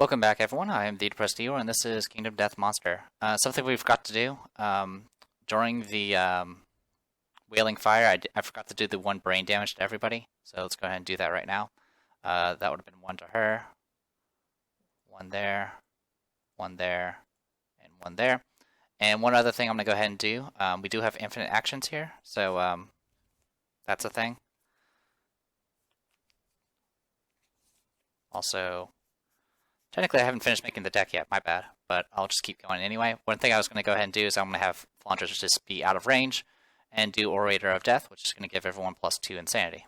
Welcome back, everyone. I am the Depressed Hero, and this is Kingdom Death Monster. Something we forgot to do during the Wailing Fire. I forgot to do the one brain damage to everybody, so let's go ahead and do that right now. That would have been one to her, one there, and one there. And one other thing I'm going to go ahead and do. We do have infinite actions here, so that's a thing. Also, technically, I haven't finished making the deck yet, my bad, but I'll just keep going anyway. One thing I was going to go ahead and do is I'm going to have Flanders just be out of range and do Orator of Death, which is going to give everyone +2 insanity.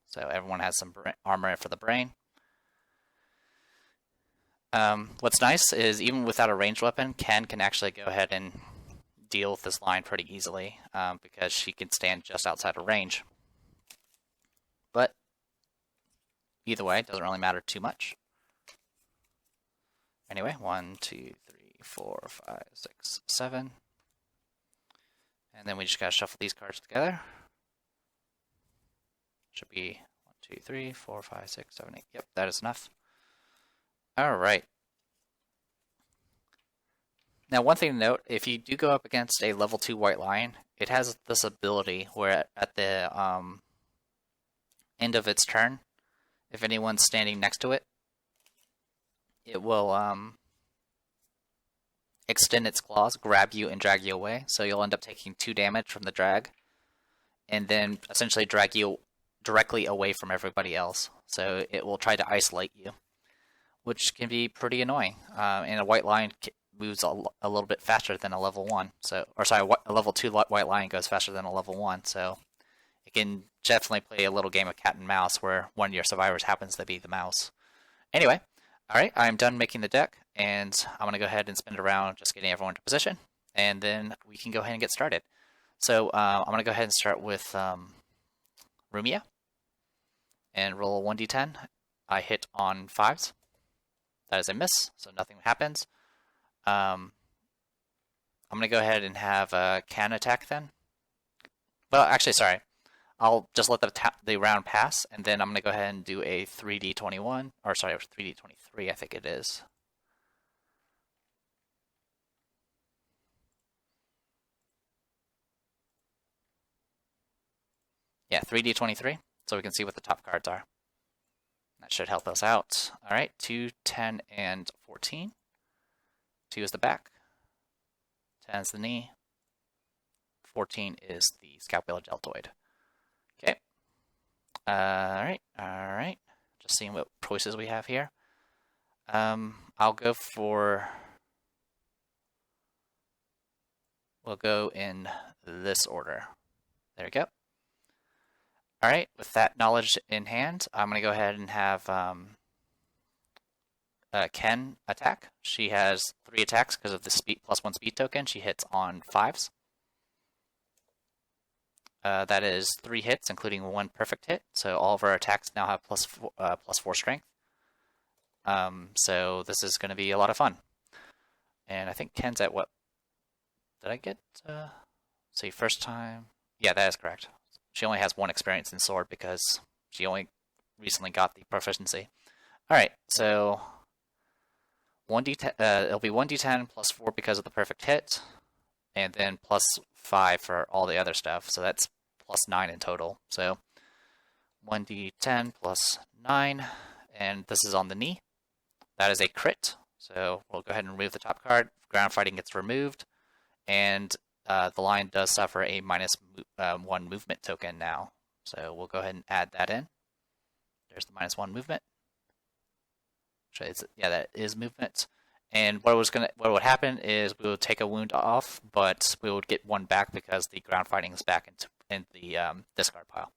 So everyone has some armor for the brain. What's nice is even without a ranged weapon, Ken can actually go ahead and deal with this line pretty easily because she can stand just outside of range. But either way, it doesn't really matter too much. Anyway, 1, 2, 3, 4, 5, 6, 7. And then we just gotta shuffle these cards together. Should be 1, 2, 3, 4, 5, 6, 7, 8. Yep, that is enough. Alright. Now, one thing to note, if you do go up against a level 2 White Lion, it has this ability where at the end of its turn, if anyone's standing next to it, it will extend its claws, grab you, and drag you away. So you'll end up taking 2 damage from the drag, and then essentially drag you directly away from everybody else. So it will try to isolate you, which can be pretty annoying. And a White Lion moves a little bit faster than a level 1. A level 2 White Lion goes faster than a level 1. So it can definitely play a little game of cat and mouse where one of your survivors happens to be the mouse. Anyway, alright, I'm done making the deck, and I'm going to go ahead and spin it around, just getting everyone into position, and then we can go ahead and get started. So I'm going to go ahead and start with Rumia, and roll 1d10. I hit on 5s. That is a miss, so nothing happens. I'm going to go ahead and have Can attack then. Well, actually, sorry. I'll just let the round pass, and then I'm going to go ahead and do a 3d21, or sorry, 3d23, I think it is. Yeah, 3d23, so we can see what the top cards are. That should help us out. All right, 2, 10, and 14. 2 is the back, 10 is the knee, 14 is the scapular deltoid. Okay. Alright. Just seeing what choices we have here. I'll go for... We'll go in this order. There we go. Alright, with that knowledge in hand, I'm going to go ahead and have Ken attack. She has 3 attacks because of the +1 speed token. She hits on 5s. That is 3 hits, including 1 perfect hit. So all of our attacks now have +4 strength. So this is going to be a lot of fun. And I think Ken's at what? Did I get? See, first time. Yeah, that is correct. She only has 1 experience in sword because she only recently got the proficiency. All right, so 1d10. It'll be 1d10 +4 because of the perfect hit, and then +5 for all the other stuff, so that's +9 in total. So 1d10 +9, and this is on the knee. That is a crit, so we'll go ahead and remove the top card. Ground fighting gets removed, and the lion does suffer a -1 movement token now. So we'll go ahead and add that in. There's the -1 movement. Yeah, that is movement. And what would happen is we would take a wound off, but we would get 1 back because the ground fighting is back in the discard pile.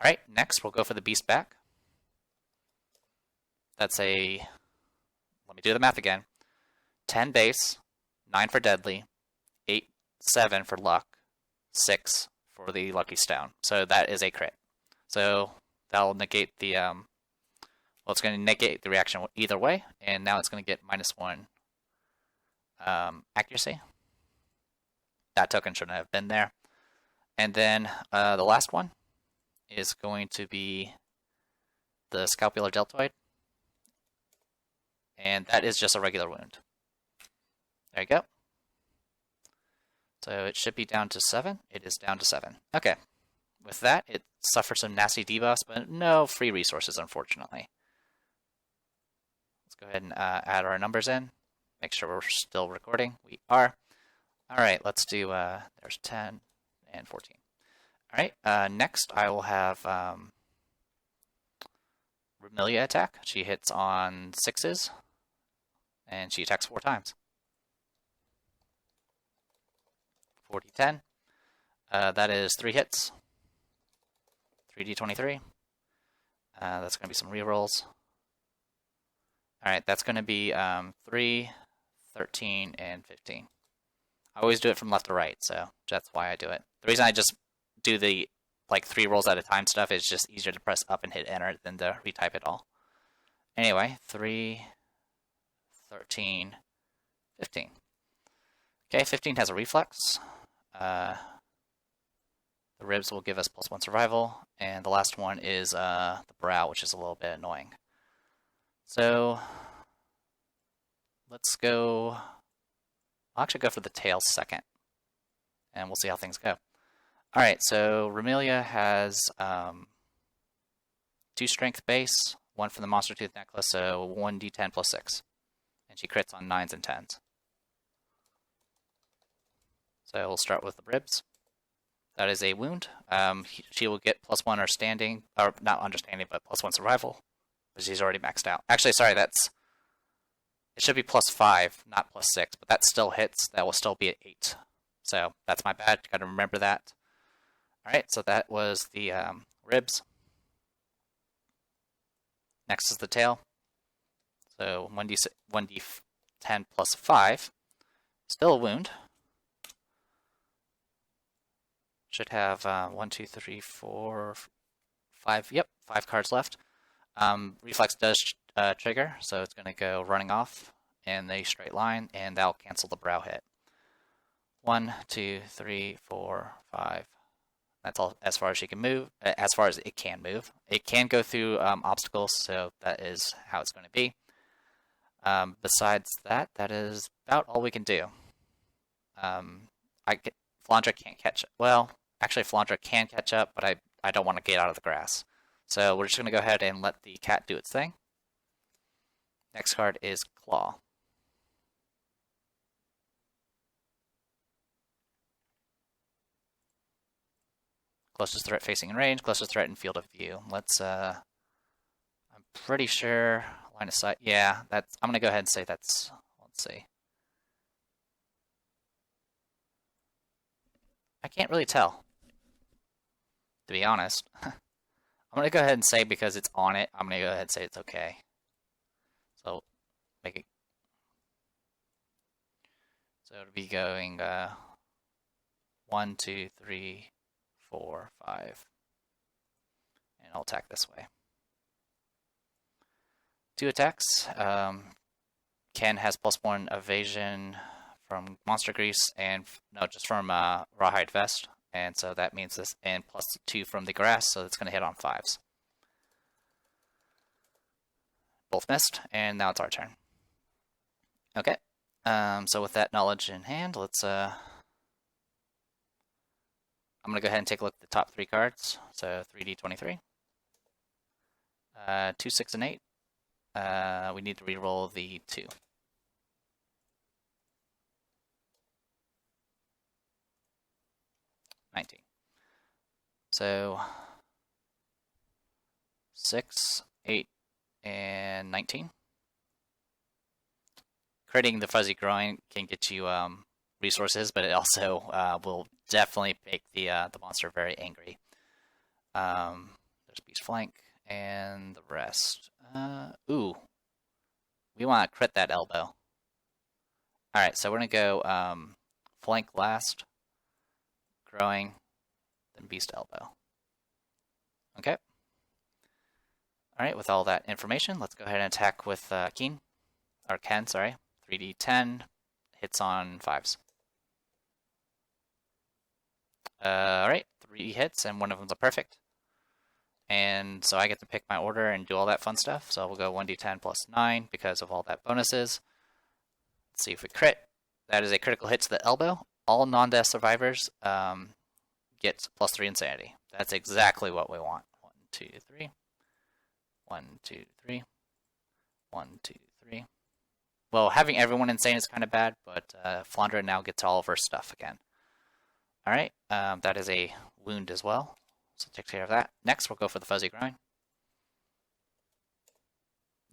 All right, next we'll go for the beast back. That's a, let me do the math again. 10 base, 9 for deadly, 8, 7 for luck, 6 for the lucky stone. So that is a crit. So that'll negate the well, it's going to negate the reaction either way, and now it's going to get -1 accuracy. That token shouldn't have been there. And then the last one is going to be the scapular deltoid. and that is just a regular wound. There you go. So it should be down to 7. It is down to 7. Okay. With that, it suffered some nasty debuffs, but no free resources, unfortunately. Let's go ahead and add our numbers in. Make sure we're still recording. We are. All right, let's do, there's 10 and 14. All right, next I will have Remilia attack. She hits on 6s, and she attacks 4 times. 40-10. That is 3 hits. 3d23. That's going to be some rerolls. Alright, that's going to be 3, 13, and 15. I always do it from left to right, so that's why I do it. The reason I just do the 3 rolls at a time stuff is just easier to press up and hit enter than to retype it all. Anyway, 3, 13, 15. Okay, 15 has a reflex. The ribs will give us +1 survival, and the last one is the brow, which is a little bit annoying. So let's go. I'll actually go for the tail second, and we'll see how things go. All right, so Remilia has 2 strength base, 1 from the monster tooth necklace, so 1d10 + 6, and she crits on 9s and 10s. So we'll start with the ribs. That is a wound. She will get +1 understanding, or not understanding, but +1 survival, because she's already maxed out. Actually, sorry, it should be +5, not +6, but that still hits. That will still be at 8. So that's my bad. Got to remember that. All right, so that was the ribs. Next is the tail. So 1d10 + 5, still a wound. Should have 1, 2, 3, 4, 5. Yep, 5 cards left. Reflex does trigger, so it's going to go running off in a straight line, and that'll cancel the brow hit. 1, 2, 3, 4, 5. That's all as far as she can move, as far as it can move. It can go through obstacles, so that is how it's going to be. Besides that, that is about all we can do. Flandra can't catch up. Well, actually, Flandra can catch up, but I don't want to get out of the grass. So we're just going to go ahead and let the cat do its thing. Next card is Claw. Closest threat facing in range, closest threat in field of view. Let's, I'm pretty sure line of sight. Yeah, I'm going to go ahead and say that's, let's see. I can't really tell, to be honest. I'm going to go ahead and say because it's on it, I'm going to go ahead and say it's okay. So, make it. So it'll be going 1, 2, 3, 4, 5. And I'll attack this way. 2 attacks. Ken has +1 evasion from Monster Grease, and no, just from Rawhide Vest, and so that means this, and +2 from the grass, so it's going to hit on 5s. Both missed, and now it's our turn. Okay, so with that knowledge in hand, let's, I'm going to go ahead and take a look at the top 3 cards, so 3d23, 2, 6, and 8. We need to reroll the 2. So 6, 8, and 19. Critting the fuzzy groin can get you resources, but it also will definitely make the monster very angry. There's Beast Flank and the rest. Ooh, we want to crit that elbow. All right, so we're gonna go flank last, growing, then Beast Elbow. Okay. Alright, with all that information, let's go ahead and attack with Ken, sorry. 3d10, hits on 5s. Alright, 3 hits, and one of them's a perfect. And so I get to pick my order and do all that fun stuff. So we'll go 1d10 plus 9 because of all that bonuses. Let's see if we crit. That is a critical hit to the elbow. All non-death survivors get plus 3 insanity. That's exactly what we want. 1, 2, 3. 1, 2, 3. 1, 2, 3. Well, having everyone insane is kind of bad, but Flandra now gets all of her stuff again. Alright, that is a wound as well. So take care of that. Next, we'll go for the fuzzy groin.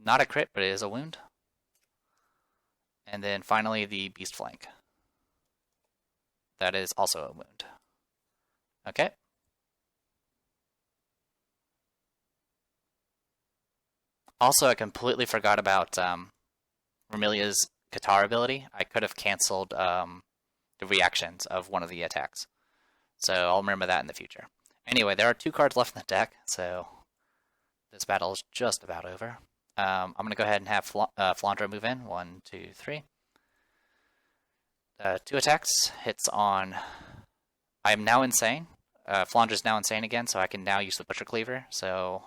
Not a crit, but it is a wound. And then finally, the beast flank. That is also a wound. Okay. Also, I completely forgot about Remilia's Qatar ability. I could have canceled the reactions of one of the attacks. So I'll remember that in the future. Anyway, there are 2 cards left in the deck, so this battle is just about over. I'm going to go ahead and have Flandra move in. 1, 2, 3. 2 attacks. Hits on... I'm now insane. Flandra's now insane again, so I can now use the Butcher Cleaver. So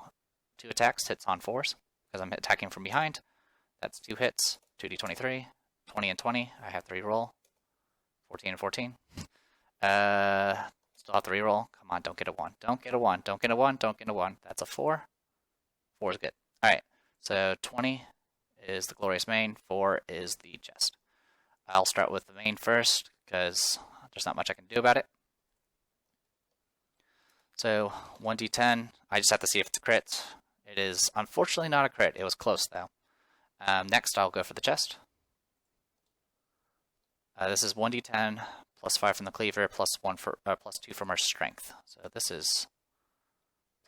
2 attacks. Hits on 4s, because I'm attacking from behind. That's 2 hits. 2d23. 20 and 20. I have to reroll. 14 and 14. Still have to reroll. Come on, don't get a 1. Don't get a 1. Don't get a 1. Don't get a 1. That's a 4. 4 is good. Alright, so 20 is the Glorious Mane. 4 is the chest. I'll start with the main first, because there's not much I can do about it. So, 1d10. I just have to see if it's a crit. It is unfortunately not a crit. It was close, though. Next, I'll go for the chest. This is 1d10, plus 5 from the cleaver, plus 2 from our strength. So this is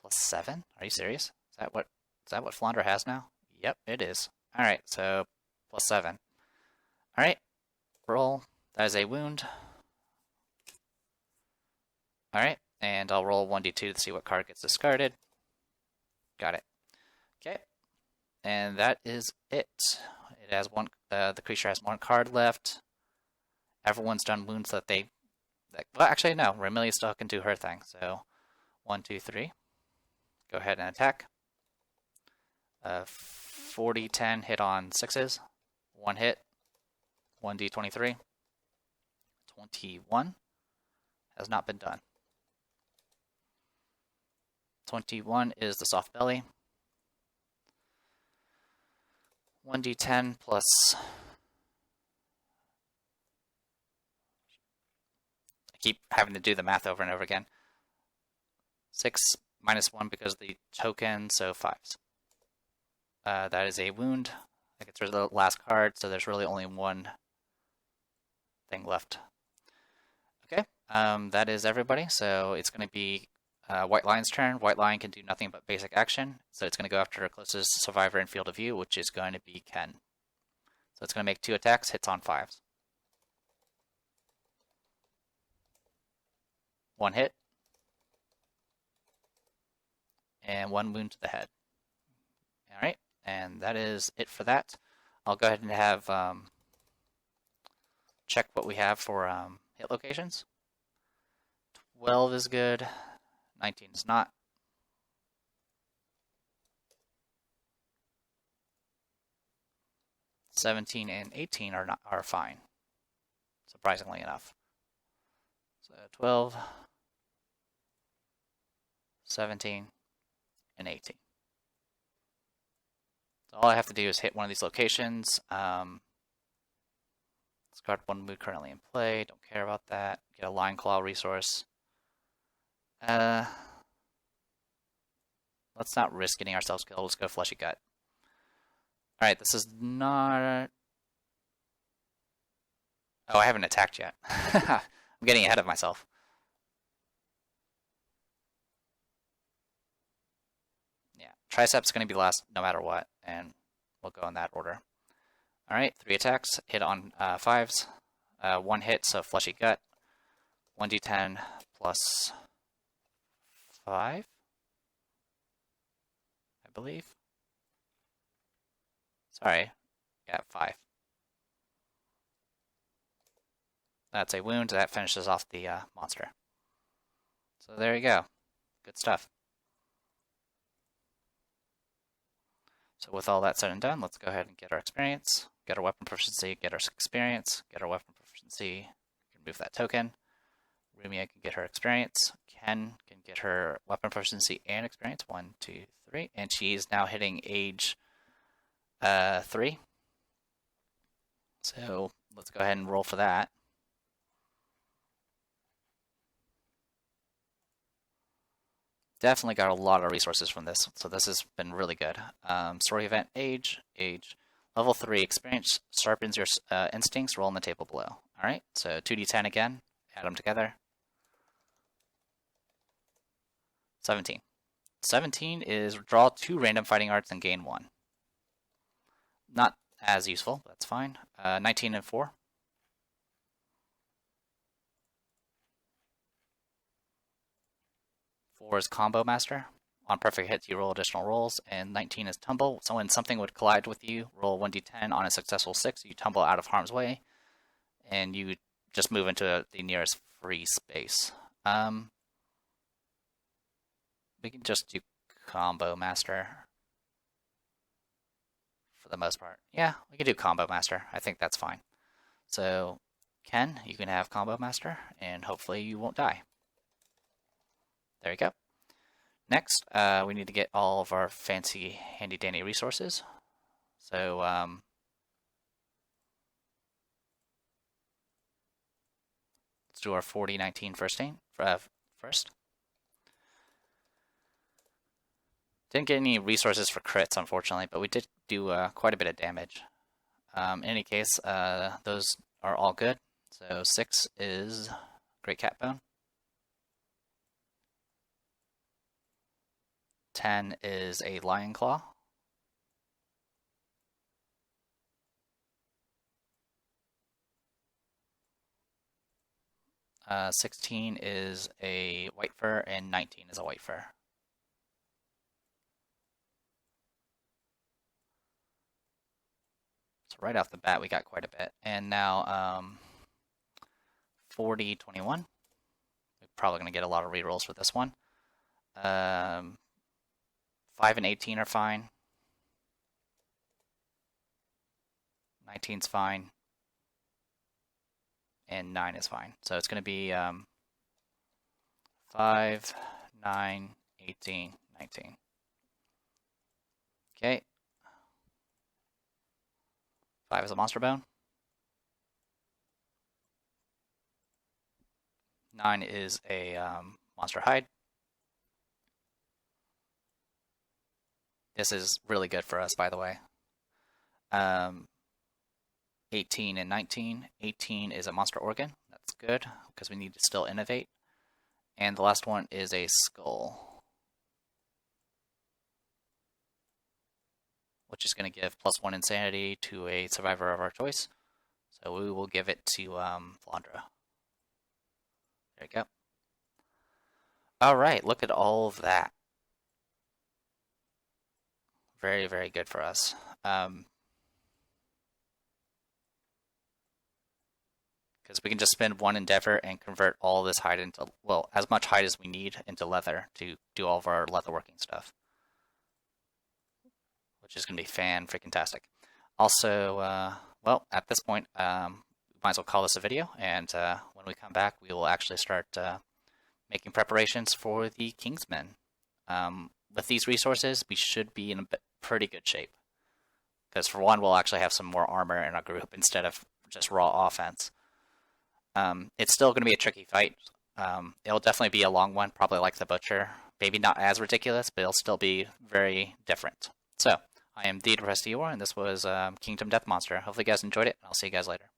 plus 7? Are you serious? Is that what Flandra has now? Yep, it is. Alright, so plus 7. Alright, roll. That is a wound. Alright, and I'll roll 1d2 to see what card gets discarded. Got it. Okay, and that is it. It has one. The creature has 1 card left. Everyone's done wounds that they... well, actually, no. Remilia still can do her thing. So, 1, 2, 3. Go ahead and attack. 40-10 hit on 6s. 1 hit. 1d23. 21. Has not been done. 21 is the soft belly. 1d10 plus... I keep having to do the math over and over again. 6 minus 1 because of the token, so 5s. That is a wound. That gets rid of the last card, so there's really only 1 thing left. Okay, that is everybody. So it's going to be White Lion's turn. White Lion can do nothing but basic action, so it's going to go after our closest survivor in field of view, which is going to be Ken. So it's going to make 2 attacks, hits on 5s. 1 hit. And 1 wound to the head. Alright, and that is it for that. I'll go ahead and have check what we have for hit locations. 12 is good. 19 is not. 17 and 18 are fine, surprisingly enough. So 12, 17, and 18. So all I have to do is hit one of these locations. Discard 1 mood currently in play. Don't care about that. Get a Lion Claw resource. Let's not risk getting ourselves killed. Let's go Fleshy Gut. Alright, this is not... Oh, I haven't attacked yet. I'm getting ahead of myself. Yeah, Tricep's going to be last no matter what, and we'll go in that order. Alright, 3 attacks. Hit on 5s. 1 hit, so Fleshy Gut. 1d10 plus 5, I believe. Sorry. Yeah, 5. That's a wound. That finishes off the monster. So there you go. Good stuff. So with all that said and done, let's go ahead and get our experience, get our weapon proficiency, get our experience, get our weapon proficiency, remove that token. Rumia can get her experience. Ken can get her weapon proficiency and experience. 1, 2, 3. And she's now hitting age 3. So let's go ahead and roll for that. Definitely got a lot of resources from this, so this has been really good. Story event, age. Level 3, experience sharpens your instincts, roll on the table below. Alright, so 2d10 again, add them together. 17. 17 is draw 2 random fighting arts and gain 1. Not as useful, but that's fine. 19 and 4. 4 is Combo Master. On perfect hits, you roll additional rolls, and 19 is Tumble. So when something would collide with you, roll 1d10. On a successful 6, you tumble out of harm's way, and you just move into the nearest free space. We can just do Combo Master for the most part. Yeah, we can do Combo Master. I think that's fine. So, Ken, you can have Combo Master, and hopefully you won't die. There you go. Next, we need to get all of our fancy, handy-dandy resources. So, let's do our 40-19 first aid first. Didn't get any resources for crits, unfortunately, but we did do quite a bit of damage. In any case, those are all good. So 6 is Great Cat Bone. 10 is a Lion Claw. 16 is a White Fur, and 19 is a White Fur. So right off the bat, we got quite a bit. And now 40, 21. We're probably going to get a lot of rerolls for this one. 5 and 18 are fine. 19's fine. And 9 is fine. So it's going to be 5, 9, 18, 19. Okay. 5 is a Monster Bone. 9 is a Monster Hide. This is really good for us, by the way. 18 and 19. 18 is a Monster Organ. That's good, because we need to still innovate. And the last one is a Skull, which is going to give +1 Insanity to a survivor of our choice. So we will give it to Flandra. There you go. Alright, look at all of that. Very, very good for us. Because we can just spend 1 endeavor and convert all this hide into, well, as much hide as we need into leather to do all of our leatherworking stuff. Which is going to be fan-freaking-tastic. Also, well, at this point, we might as well call this a video, and when we come back, we will actually start making preparations for the Kingsmen. With these resources, we should be in a pretty good shape. Because for one, we'll actually have some more armor in our group instead of just raw offense. It's still going to be a tricky fight. It'll definitely be a long one, probably like the Butcher. Maybe not as ridiculous, but it'll still be very different. So, I am the Depressed Eeyore, and this was Kingdom Death Monster. Hopefully you guys enjoyed it, and I'll see you guys later.